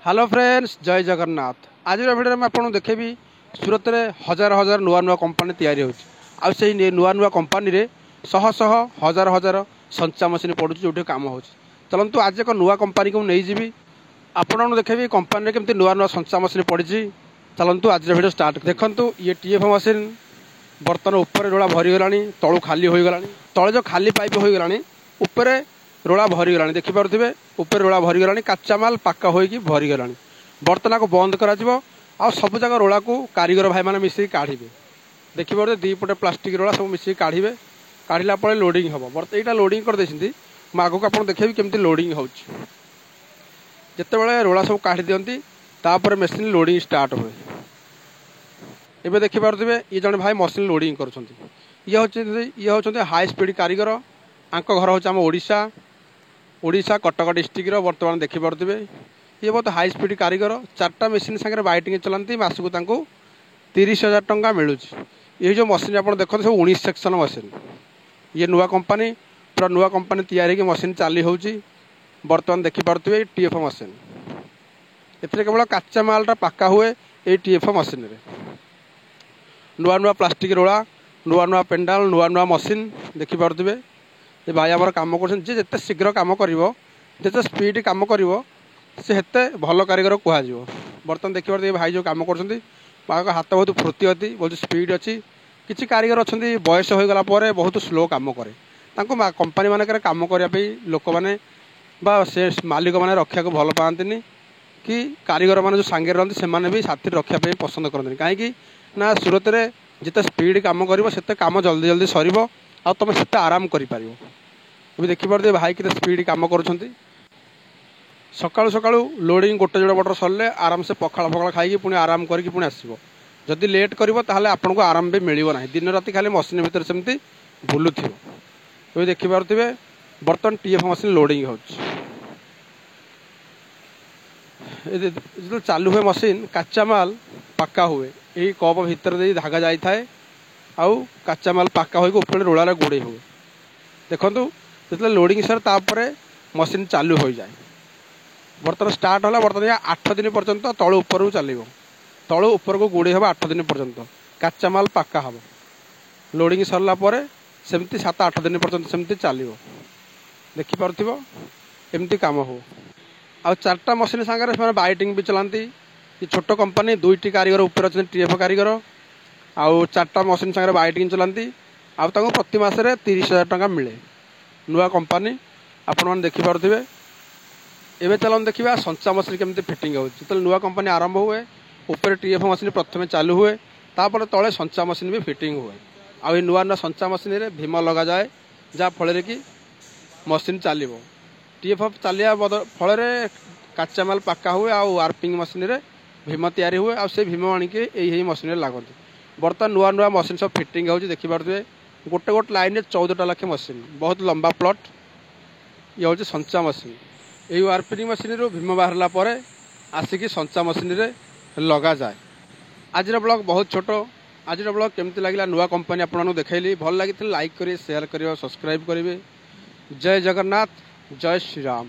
Hello friends, जय जगन्नाथ। आज video में आपको देखेबी सूरत में हजार हजार नुआ नुआ कंपानी तैयारी होची। नुआ नुआ कंपानी रे शह शह हजार हजार संचा मशीन पड़ुची जो काम हो। चलतु आज एक नुआ कंपानी को नहीं जी आपन देखेबी कंपानी केमती नुआ नुआ संचा मशीन पड़ी। चलतु आज भिडियो स्टार्ट। देखंतु ये टीएफ मशीन बर्तन ऊपर रोला भरीगला, तलू खाली हो गला, तले जो खाली पाइप हो गला उपरे रोला भरीगला। देखिपे ऊपर रोला भरीगला, काचा माल पाका होगी भरीगला। बर्तन को बंद कर सब जगह रोला को कारीगर भाई मैंने मिसिक काढ़े। देखिए दी पटे प्लास्टिक रोला सब मिसिक काढ़े। काढ़ला पर लोडिंग हम यहाँ लोडिंग कर मुझे आगे आपको देखेबी केमती लोडिंग हो। जिते रोला सब काढ़ी दिखती तापर मेसीन लोडिंग स्टार्ट हुए। एबे देखिपे ये जन भाई मशीन लोडिंग कर हाई स्पीड कारीगर। आंक घर हूँ आम ओडिशा कटक डिस्ट्रिक्ट बर्तमान देखिपे ये बहुत हाई स्पीड कारीगर। चार्टा मेसीन सागर बाइटिंग चलाती मासक 30,000 टंका मिलूँ। ये जो मशीन आप देखते सब 19 सेक्शन मशीन। ये नुआ कंपानी पूरा नुआ कंपानी तैयारी की मशीन चाली हो। बर्तमान देखिपे टीएफ मशीन ए केवल काचा मालटा पाका हुए ये टीएफ मशीन रे। नुआ नुआ प्लास्टिक रोला, नुआ नुआ पेंडाल, नुआ नुआ मशीन देखिपे ये भाई आमर कम करते शीघ्र कम करते स्पीड कम कर हेते भल कारीगर कहुव। बर्तमान देखिए भाई जो कम कर हाथ बहुत फुर्ती अच्छी, बहुत स्पीड अच्छी। किसी कारीगर अच्छा बयस हो गला बहुत स्लो कम कै कंपानी मानक कम करने लोक मैंने से मालिक मैंने रखा भल पाती कि कारीगर मैंने जो सांगे रही से भी साथी रखापी पसंद करते। कहीं ना सूरत में जिते स्पीड कम कर कम जल्दी जल्दी सर आ तुम से आराम कर देखिपे भाई के स्पीड कम कर सकाळु सकाळु लोडिंग गोटे जोड़ मोटर सरले आराम से पखाड़ फखाड़ खाई पुणी आराम करके पुणी आसो। जदि लेट कर आपको आराम भी मिलना ना। दिन राति खाली मशीन भितर सेमती बुलूथिबो। देखिपे बर्तमान टीएफ मशीन लोडिंग हो जो चालू हुए मशीन काचा माल पक्का हुए यही कप भितर दे धागा जाए आउ काचा माल पक्का होपर रोलार गोड़े हुए। देखु जो लोडिंग सर तापर मशीन चालू हो जाए। बर्तमान स्टार्ट है बर्तमान 8 दिन पर्यंत तलू ऊपर चलो तलू ऊपर को गोड़े हम 8 दिन पर्यंत काचा माल पक्का हम। लोडिंग सरला सेमती 7-8 दिन पर्यंत सेमती चलो। देखिपे एमती कम हो। आ चार्टा मशीन सागर से बाइटिंग भी चलाती। छोट कंपानी 2टी कारीगर ऊपर अच्छे टीएफ कारीगर आउ चार्टा मशीन सागर बाइटिंग चलाती। आउ प्रति मासरे 30,000 टंका मिले। नुआ कंपानी आपण मैंने देखिपे। एवं चलन देखा संचा मशीन केमती फिटिंग हो। जो नुआ कंपानी आरंभ हुए ऊपर टीएफ मशीन प्रथम चालू हुए तापर तले संचा मशीन भी फिटिंग हुए। आ नुआ नुआ संचा मशीन रे भीम लगा जाए जहाँफल कि मशीन चलो। टीएफ चलिया फल काचा माल पक्का हुए आ वार्पिंग मशीन रे भीम तैयारी हुए आ भीम आणिक यही मशीन लगती। बर्तमान नुआ नुआ मशीन सब फिटिंग हो। देखिपे गोटे गोटे लाइन में 14टा लाखे मशीन बहुत लंबा प्लट। ये हूँ संचा मशीन। यही वार्पिंग मशीन रू भीम बाहर आसिक संचा मशीन रे लगा जाए। आज ब्लॉग बहुत छोट। आज ब्लॉग केमती लगे नुआ कंपानी आपको देखली भल लगी लाइक करेंगे, शेयर करेंगे, सब्सक्राइब करेंगे। जय जगन्नाथ, जय श्री राम।